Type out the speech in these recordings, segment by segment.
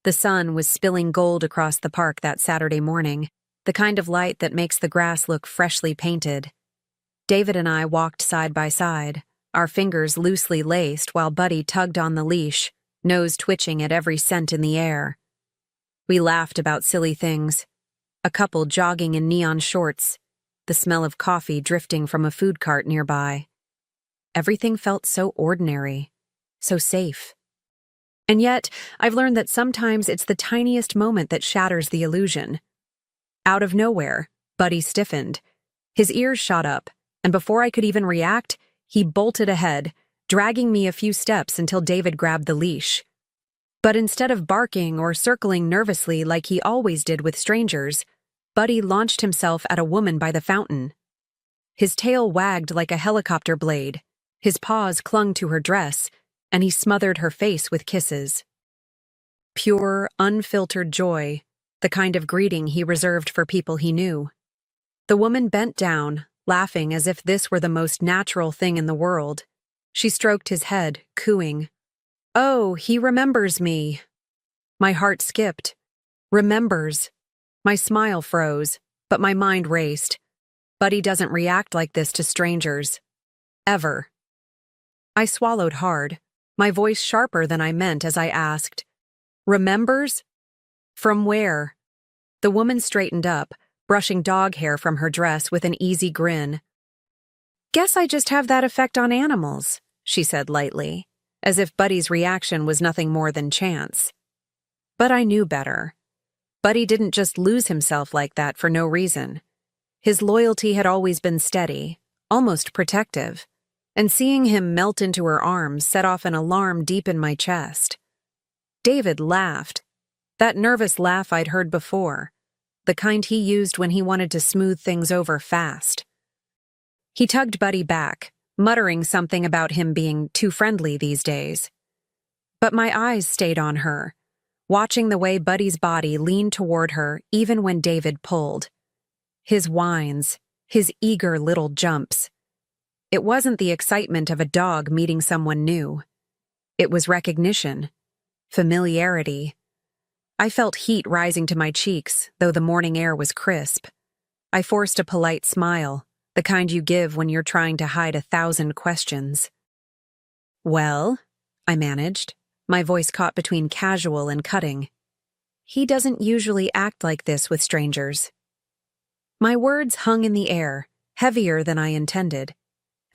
The sun was spilling gold across the park that Saturday morning, the kind of light that makes the grass look freshly painted. David and I walked side by side, our fingers loosely laced while Buddy tugged on the leash, nose twitching at every scent in the air. We laughed about silly things. A couple jogging in neon shorts, the smell of coffee drifting from a food cart nearby. Everything felt so ordinary, so safe. And yet, I've learned that sometimes it's the tiniest moment that shatters the illusion. Out of nowhere, Buddy stiffened. His ears shot up, and before I could even react, he bolted ahead, dragging me a few steps until David grabbed the leash. But instead of barking or circling nervously like he always did with strangers, Buddy launched himself at a woman by the fountain. His tail wagged like a helicopter blade, his paws clung to her dress, and he smothered her face with kisses. Pure, unfiltered joy, the kind of greeting he reserved for people he knew. The woman bent down, laughing as if this were the most natural thing in the world. She stroked his head, cooing, "Oh, he remembers me." My heart skipped. Remembers. My smile froze, but my mind raced. Buddy doesn't react like this to strangers. Ever. I swallowed hard, my voice sharper than I meant as I asked, "Remembers? From where?" The woman straightened up, brushing dog hair from her dress with an easy grin. "Guess I just have that effect on animals," she said lightly, as if Buddy's reaction was nothing more than chance. But I knew better. Buddy didn't just lose himself like that for no reason. His loyalty had always been steady, almost protective, and seeing him melt into her arms set off an alarm deep in my chest. David laughed. That nervous laugh I'd heard before, the kind he used when he wanted to smooth things over fast. He tugged Buddy back, muttering something about him being too friendly these days. But my eyes stayed on her, watching the way Buddy's body leaned toward her even when David pulled. His whines, his eager little jumps. It wasn't the excitement of a dog meeting someone new. It was recognition, familiarity. I felt heat rising to my cheeks, though the morning air was crisp. I forced a polite smile, the kind you give when you're trying to hide 1,000 questions. "Well," I managed, my voice caught between casual and cutting. "He doesn't usually act like this with strangers." My words hung in the air, heavier than I intended,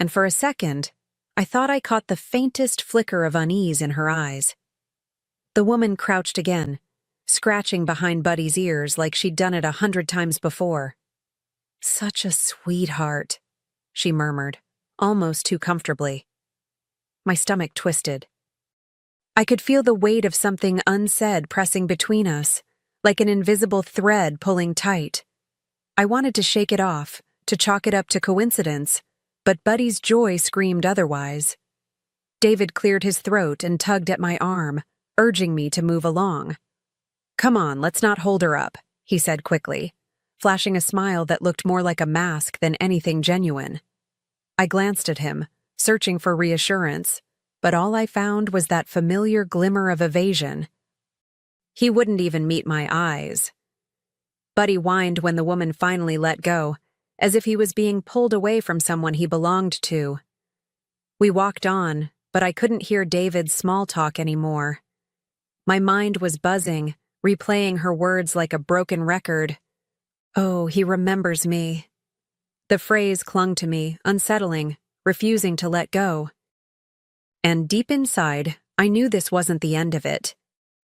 and for a second, I thought I caught the faintest flicker of unease in her eyes. The woman crouched again, scratching behind Buddy's ears like she'd done it 100 times before. "Such a sweetheart," she murmured, almost too comfortably. My stomach twisted. I could feel the weight of something unsaid pressing between us, like an invisible thread pulling tight. I wanted to shake it off, to chalk it up to coincidence, but Buddy's joy screamed otherwise. David cleared his throat and tugged at my arm, urging me to move along. "Come on, let's not hold her up," he said quickly, flashing a smile that looked more like a mask than anything genuine. I glanced at him, searching for reassurance, but all I found was that familiar glimmer of evasion. He wouldn't even meet my eyes. Buddy whined when the woman finally let go, as if he was being pulled away from someone he belonged to. We walked on, but I couldn't hear David's small talk anymore. My mind was buzzing, replaying her words like a broken record. "Oh, he remembers me." The phrase clung to me, unsettling, refusing to let go. And deep inside, I knew this wasn't the end of it.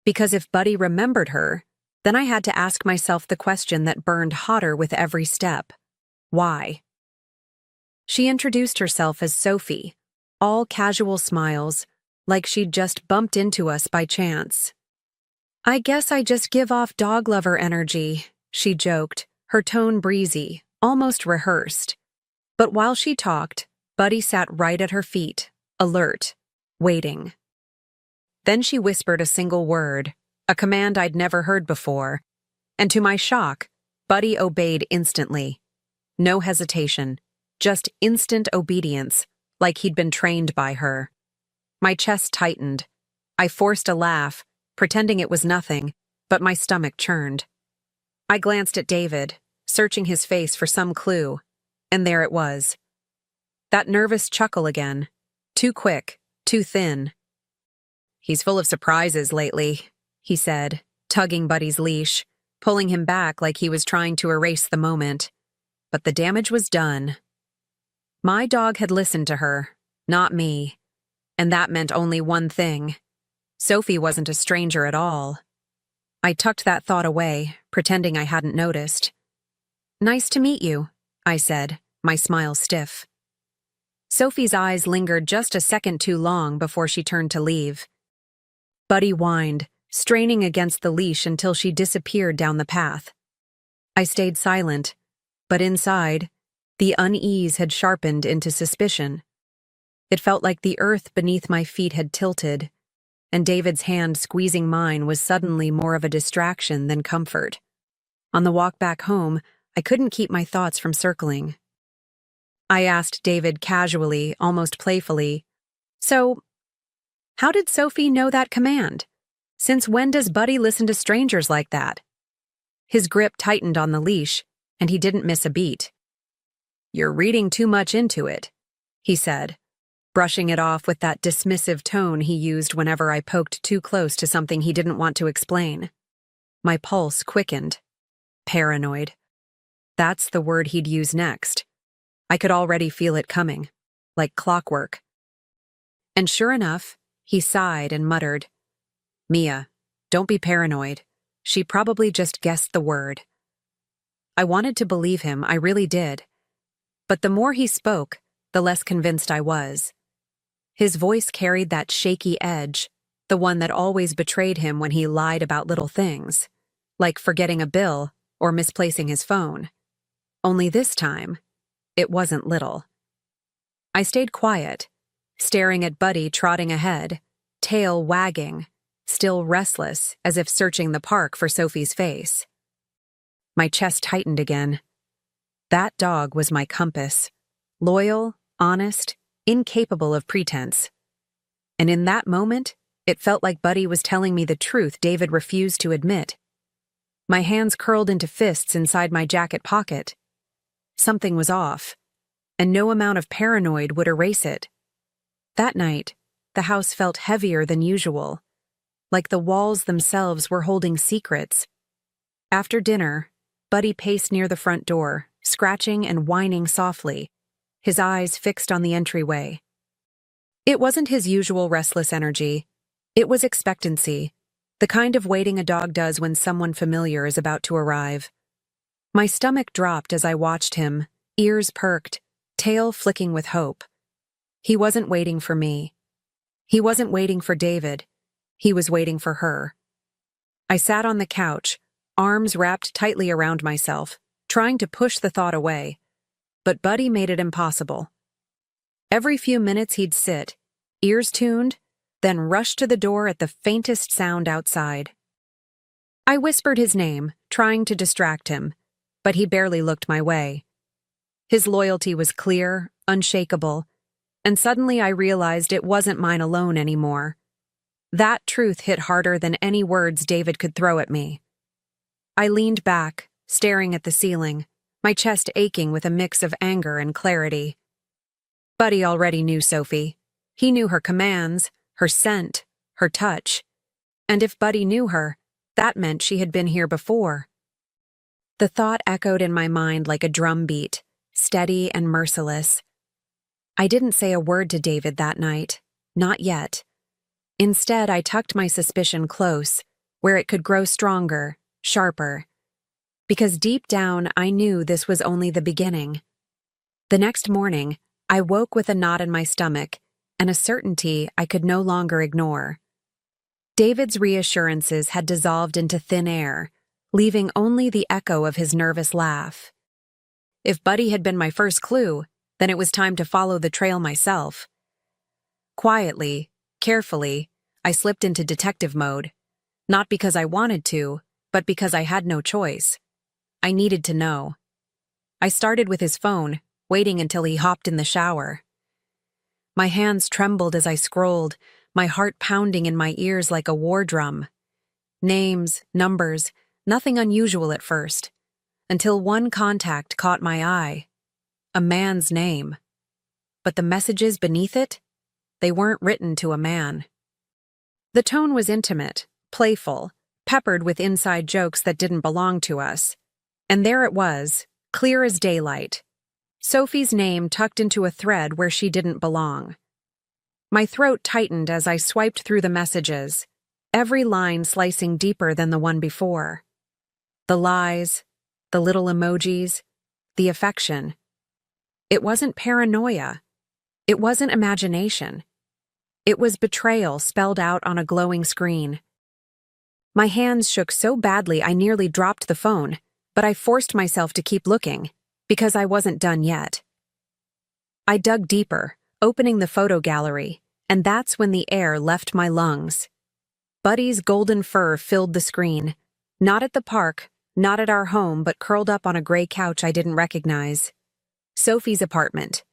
Because if Buddy remembered her, then I had to ask myself the question that burned hotter with every step. Why? She introduced herself as Sophie, all casual smiles, like she'd just bumped into us by chance. "I guess I just give off dog lover energy," she joked, her tone breezy, almost rehearsed. But while she talked, Buddy sat right at her feet, alert, waiting. Then she whispered a single word, a command I'd never heard before, and to my shock, Buddy obeyed instantly. No hesitation, just instant obedience, like he'd been trained by her. My chest tightened. I forced a laugh, pretending it was nothing, but my stomach churned. I glanced at David, searching his face for some clue, and there it was. That nervous chuckle again. Too quick, too thin. "He's full of surprises lately," he said, tugging Buddy's leash, pulling him back like he was trying to erase the moment. But the damage was done. My dog had listened to her, not me. And that meant only one thing. Sophie wasn't a stranger at all. I tucked that thought away, pretending I hadn't noticed. "Nice to meet you," I said, my smile stiff. Sophie's eyes lingered just a second too long before she turned to leave. Buddy whined, straining against the leash until she disappeared down the path. I stayed silent, but inside, the unease had sharpened into suspicion. It felt like the earth beneath my feet had tilted, and David's hand squeezing mine was suddenly more of a distraction than comfort. On the walk back home, I couldn't keep my thoughts from circling. I asked David casually, almost playfully, "So, how did Sophie know that command? Since when does Buddy listen to strangers like that?" His grip tightened on the leash, and he didn't miss a beat. "You're reading too much into it," he said, brushing it off with that dismissive tone he used whenever I poked too close to something he didn't want to explain. My pulse quickened. Paranoid. That's the word he'd use next. I could already feel it coming, like clockwork. And sure enough, he sighed and muttered, "Mia, don't be paranoid. She probably just guessed the word." I wanted to believe him, I really did. But the more he spoke, the less convinced I was. His voice carried that shaky edge, the one that always betrayed him when he lied about little things, like forgetting a bill or misplacing his phone. Only this time, it wasn't little. I stayed quiet, staring at Buddy trotting ahead, tail wagging, still restless as if searching the park for Sophie's face. My chest tightened again. That dog was my compass. Loyal, honest, incapable of pretense. And in that moment, it felt like Buddy was telling me the truth David refused to admit. My hands curled into fists inside my jacket pocket. Something was off, and no amount of paranoid would erase it. That night, the house felt heavier than usual, like the walls themselves were holding secrets. After dinner, Buddy paced near the front door, scratching and whining softly, his eyes fixed on the entryway. It wasn't his usual restless energy. It was expectancy, the kind of waiting a dog does when someone familiar is about to arrive. My stomach dropped as I watched him, ears perked, tail flicking with hope. He wasn't waiting for me. He wasn't waiting for David. He was waiting for her. I sat on the couch, arms wrapped tightly around myself, trying to push the thought away. But Buddy made it impossible. Every few minutes he'd sit, ears tuned, then rush to the door at the faintest sound outside. I whispered his name, trying to distract him, but he barely looked my way. His loyalty was clear, unshakable, and suddenly I realized it wasn't mine alone anymore. That truth hit harder than any words David could throw at me. I leaned back, staring at the ceiling, my chest aching with a mix of anger and clarity. Buddy already knew Sophie. He knew her commands, her scent, her touch. And if Buddy knew her, that meant she had been here before. The thought echoed in my mind like a drum beat, steady and merciless. I didn't say a word to David that night, not yet. Instead, I tucked my suspicion close, where it could grow stronger, sharper. Because deep down, I knew this was only the beginning. The next morning, I woke with a knot in my stomach and a certainty I could no longer ignore. David's reassurances had dissolved into thin air, leaving only the echo of his nervous laugh. If Buddy had been my first clue, then it was time to follow the trail myself. Quietly, carefully, I slipped into detective mode, not because I wanted to, but because I had no choice. I needed to know. I started with his phone, waiting until he hopped in the shower. My hands trembled as I scrolled, my heart pounding in my ears like a war drum. names, numbers, nothing unusual at first, until one contact caught my eye. A man's name. But the messages beneath it? They weren't written to a man. The tone was intimate, playful, peppered with inside jokes that didn't belong to us. And there it was, clear as daylight. Sophie's name tucked into a thread where she didn't belong. My throat tightened as I swiped through the messages, every line slicing deeper than the one before. The lies, the little emojis, the affection. It wasn't paranoia. It wasn't imagination. It was betrayal spelled out on a glowing screen. My hands shook so badly I nearly dropped the phone, but I forced myself to keep looking, because I wasn't done yet. I dug deeper, opening the photo gallery, and that's when the air left my lungs. Buddy's golden fur filled the screen, not at the park, not at our home, but curled up on a gray couch I didn't recognize. Sophie's apartment.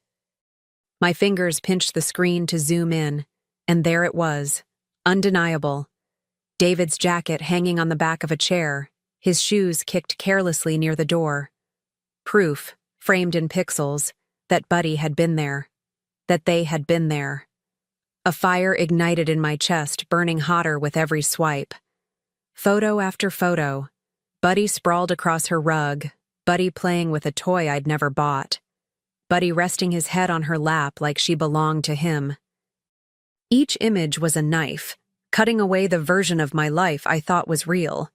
My fingers pinched the screen to zoom in, and there it was, undeniable. David's jacket hanging on the back of a chair, his shoes kicked carelessly near the door. Proof, framed in pixels, that Buddy had been there, that they had been there. A fire ignited in my chest, burning hotter with every swipe. Photo after photo. Buddy sprawled across her rug, Buddy playing with a toy I'd never bought. Buddy resting his head on her lap like she belonged to him. Each image was a knife, cutting away the version of my life I thought was real.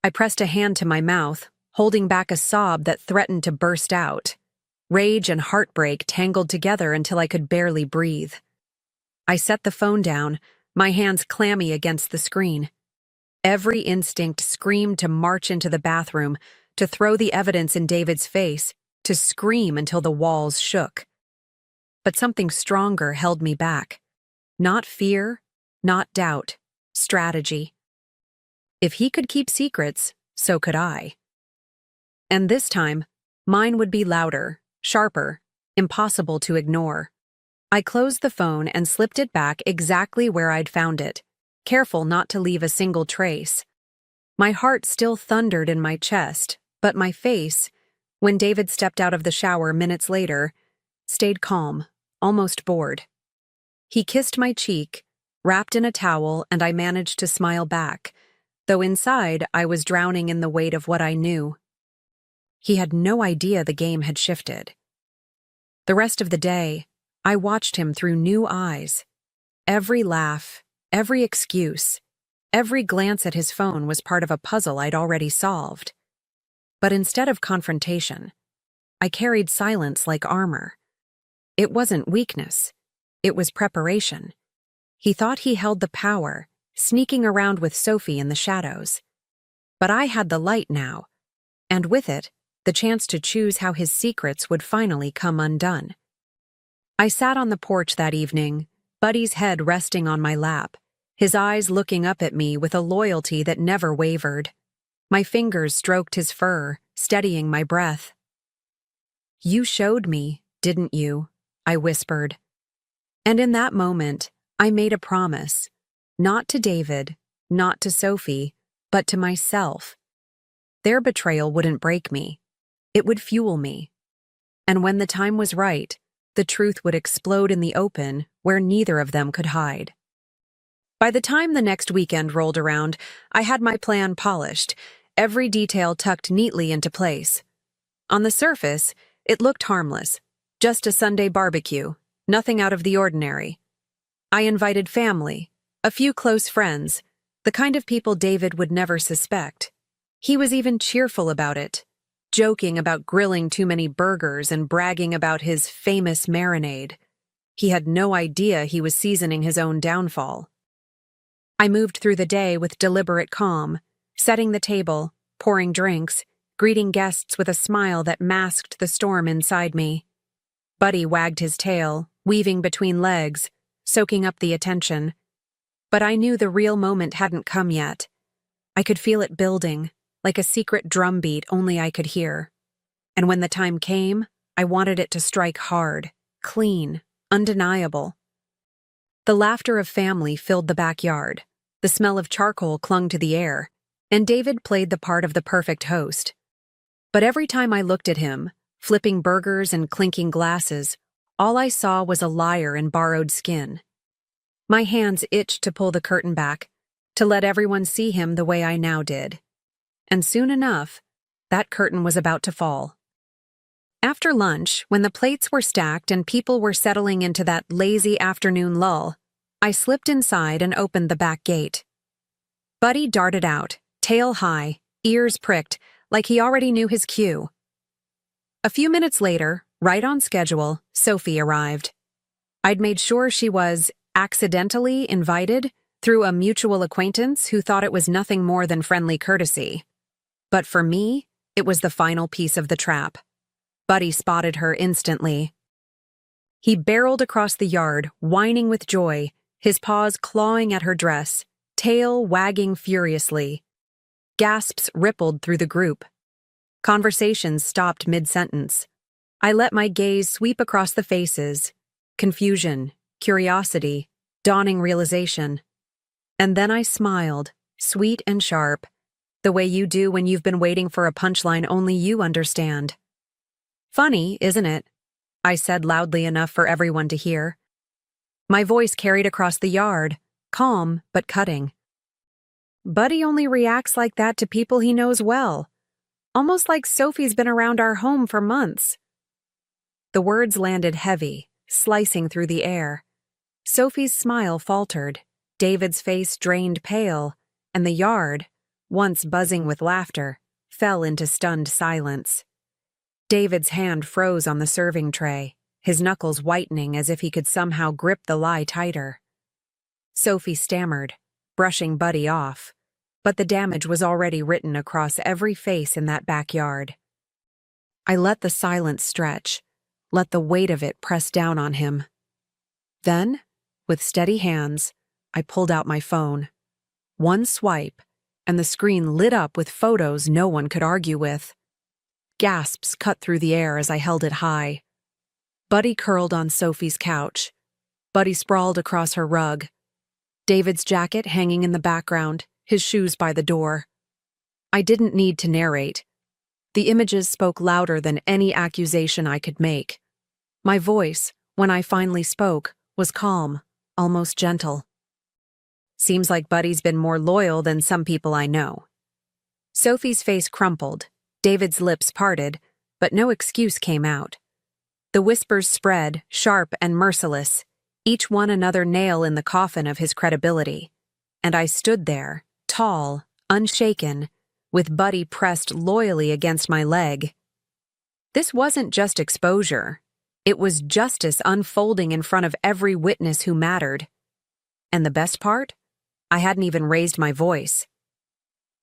I pressed a hand to my mouth, holding back a sob that threatened to burst out. Rage and heartbreak tangled together until I could barely breathe. I set the phone down, my hands clammy against the screen. Every instinct screamed to march into the bathroom, to throw the evidence in David's face, to scream until the walls shook. But something stronger held me back. Not fear, not doubt, strategy. If he could keep secrets, so could I. And this time, mine would be louder, sharper, impossible to ignore. I closed the phone and slipped it back exactly where I'd found it, careful not to leave a single trace. My heart still thundered in my chest, but my face, when David stepped out of the shower minutes later, stayed calm, almost bored. He kissed my cheek, wrapped in a towel, and I managed to smile back, though inside I was drowning in the weight of what I knew. He had no idea the game had shifted. The rest of the day, I watched him through new eyes. Every laugh, every excuse, every glance at his phone was part of a puzzle I'd already solved. But instead of confrontation, I carried silence like armor. It wasn't weakness. It was preparation. He thought he held the power, sneaking around with Sophie in the shadows. But I had the light now, and with it, the chance to choose how his secrets would finally come undone. I sat on the porch that evening, Buddy's head resting on my lap, his eyes looking up at me with a loyalty that never wavered. My fingers stroked his fur, steadying my breath. "You showed me, didn't you?" I whispered. And in that moment, I made a promise, not to David, not to Sophie, but to myself. Their betrayal wouldn't break me. It would fuel me. And when the time was right, the truth would explode in the open where neither of them could hide. By the time the next weekend rolled around, I had my plan polished, every detail tucked neatly into place. On the surface, it looked harmless, just a Sunday barbecue, nothing out of the ordinary. I invited family, a few close friends, the kind of people David would never suspect. He was even cheerful about it, joking about grilling too many burgers and bragging about his famous marinade. He had no idea he was seasoning his own downfall. I moved through the day with deliberate calm, setting the table, pouring drinks, greeting guests with a smile that masked the storm inside me. Buddy wagged his tail, weaving between legs, soaking up the attention. But I knew the real moment hadn't come yet. I could feel it building, like a secret drumbeat only I could hear. And when the time came, I wanted it to strike hard, clean, undeniable. The laughter of family filled the backyard, The smell of charcoal clung to the air, and David played the part of the perfect host. But every time I looked at him, flipping burgers and clinking glasses, all I saw was a liar in borrowed skin. My hands itched to pull the curtain back, to let everyone see him the way I now did. And soon enough, that curtain was about to fall. After lunch, when the plates were stacked and people were settling into that lazy afternoon lull, I slipped inside and opened the back gate. Buddy darted out, tail high, ears pricked, like he already knew his cue. A few minutes later, right on schedule, Sophie arrived. I'd made sure she was accidentally invited through a mutual acquaintance who thought it was nothing more than friendly courtesy. But for me, it was the final piece of the trap. Buddy spotted her instantly. He barreled across the yard, whining with joy, his paws clawing at her dress, tail wagging furiously. Gasps rippled through the group. Conversations stopped mid-sentence. I let my gaze sweep across the faces. Confusion, curiosity, dawning realization. And then I smiled, sweet and sharp, the way you do when you've been waiting for a punchline only you understand. Funny, isn't it? I said loudly enough for everyone to hear. My voice carried across the yard, calm but cutting. Buddy only reacts like that to people he knows well, almost like Sophie's been around our home for months. The words landed heavy, slicing through the air. Sophie's smile faltered, David's face drained pale, and the yard, once buzzing with laughter, fell into stunned silence. David's hand froze on the serving tray, his knuckles whitening as if he could somehow grip the lie tighter. Sophie stammered, brushing Buddy off, but the damage was already written across every face in that backyard. I let the silence stretch, let the weight of it press down on him. Then, with steady hands, I pulled out my phone. One swipe, and the screen lit up with photos no one could argue with. Gasps cut through the air as I held it high. Buddy curled on Sophie's couch. Buddy sprawled across her rug. David's jacket hanging in the background, his shoes by the door. I didn't need to narrate. The images spoke louder than any accusation I could make. My voice, when I finally spoke, was calm, almost gentle. Seems like Buddy's been more loyal than some people I know. Sophie's face crumpled, David's lips parted, but no excuse came out. The whispers spread, sharp and merciless, each one another nail in the coffin of his credibility. And I stood there, tall, unshaken, with Buddy pressed loyally against my leg. This wasn't just exposure. It was justice unfolding in front of every witness who mattered. And the best part? I hadn't even raised my voice.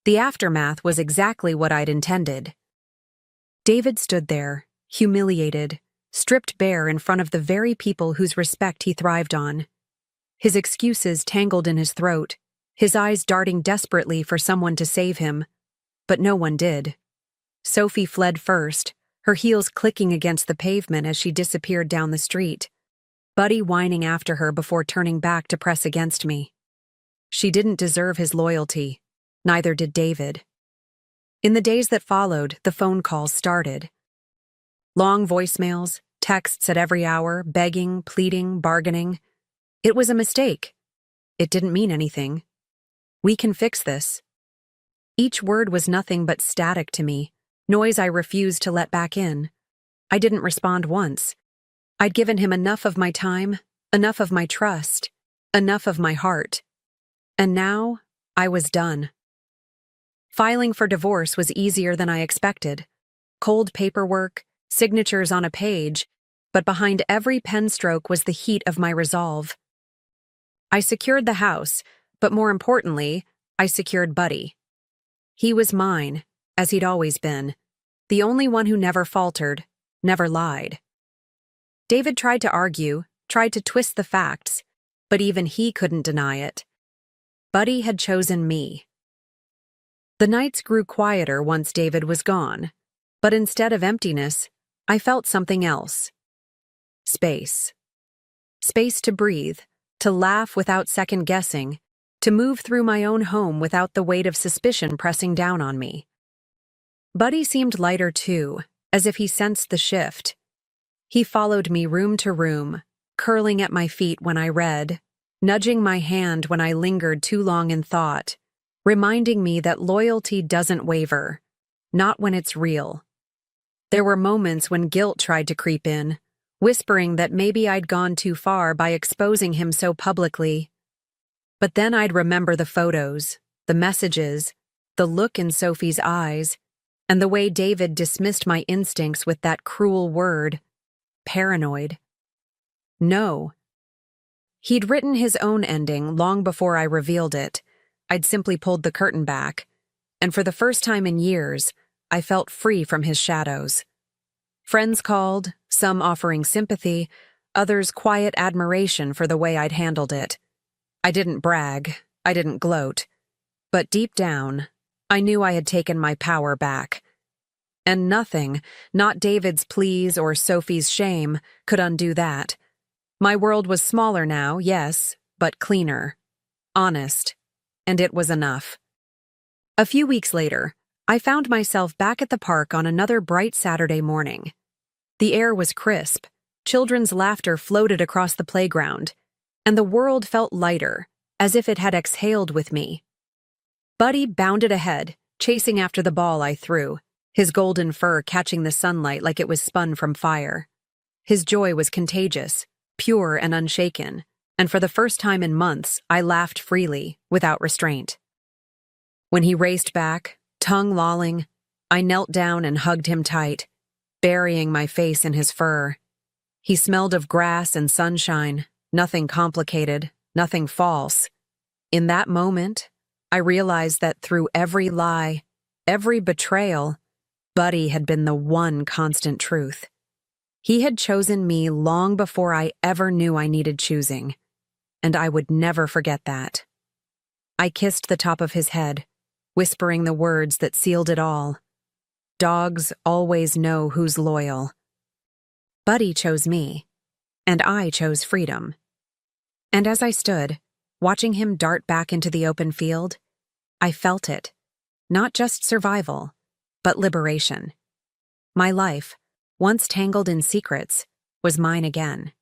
The aftermath was exactly what I'd intended. David stood there, humiliated, stripped bare in front of the very people whose respect he thrived on. His excuses tangled in his throat, his eyes darting desperately for someone to save him. But no one did. Sophie fled first, her heels clicking against the pavement as she disappeared down the street, Buddy whining after her before turning back to press against me. She didn't deserve his loyalty. Neither did David. In the days that followed, the phone calls started. Long voicemails, texts at every hour, begging, pleading, bargaining. It was a mistake. It didn't mean anything. We can fix this. Each word was nothing but static to me, noise I refused to let back in. I didn't respond once. I'd given him enough of my time, enough of my trust, enough of my heart. And now, I was done. Filing for divorce was easier than I expected. Cold paperwork, signatures on a page, but behind every pen stroke was the heat of my resolve. I secured the house, but more importantly, I secured Buddy. He was mine, as he'd always been, the only one who never faltered, never lied. David tried to argue, tried to twist the facts, but even he couldn't deny it. Buddy had chosen me. The nights grew quieter once David was gone, but instead of emptiness, I felt something else. Space. Space to breathe, to laugh without second-guessing, to move through my own home without the weight of suspicion pressing down on me. Buddy seemed lighter too, as if he sensed the shift. He followed me room to room, curling at my feet when I read, nudging my hand when I lingered too long in thought, reminding me that loyalty doesn't waver, not when it's real. There were moments when guilt tried to creep in, whispering that maybe I'd gone too far by exposing him so publicly. But then I'd remember the photos, the messages, the look in Sophie's eyes, and the way David dismissed my instincts with that cruel word, paranoid. No. He'd written his own ending long before I revealed it. I'd simply pulled the curtain back, and for the first time in years, I felt free from his shadows. Friends called, some offering sympathy, others quiet admiration for the way I'd handled it. I didn't brag, I didn't gloat, but deep down, I knew I had taken my power back. And nothing, not David's pleas or Sophie's shame, could undo that. My world was smaller now, yes, but cleaner, honest, and it was enough. A few weeks later, I found myself back at the park on another bright Saturday morning. The air was crisp, children's laughter floated across the playground, and the world felt lighter, as if it had exhaled with me. Buddy bounded ahead, chasing after the ball I threw, his golden fur catching the sunlight like it was spun from fire. His joy was contagious, pure and unshaken, and for the first time in months, I laughed freely, without restraint. When he raced back, tongue lolling, I knelt down and hugged him tight, burying my face in his fur. He smelled of grass and sunshine, nothing complicated, nothing false. In that moment, I realized that through every lie, every betrayal, Buddy had been the one constant truth. He had chosen me long before I ever knew I needed choosing, and I would never forget that. I kissed the top of his head, whispering the words that sealed it all. Dogs always know who's loyal. Buddy chose me, and I chose freedom. And as I stood, watching him dart back into the open field, I felt it, not just survival, but liberation. My life, once tangled in secrets, was mine again.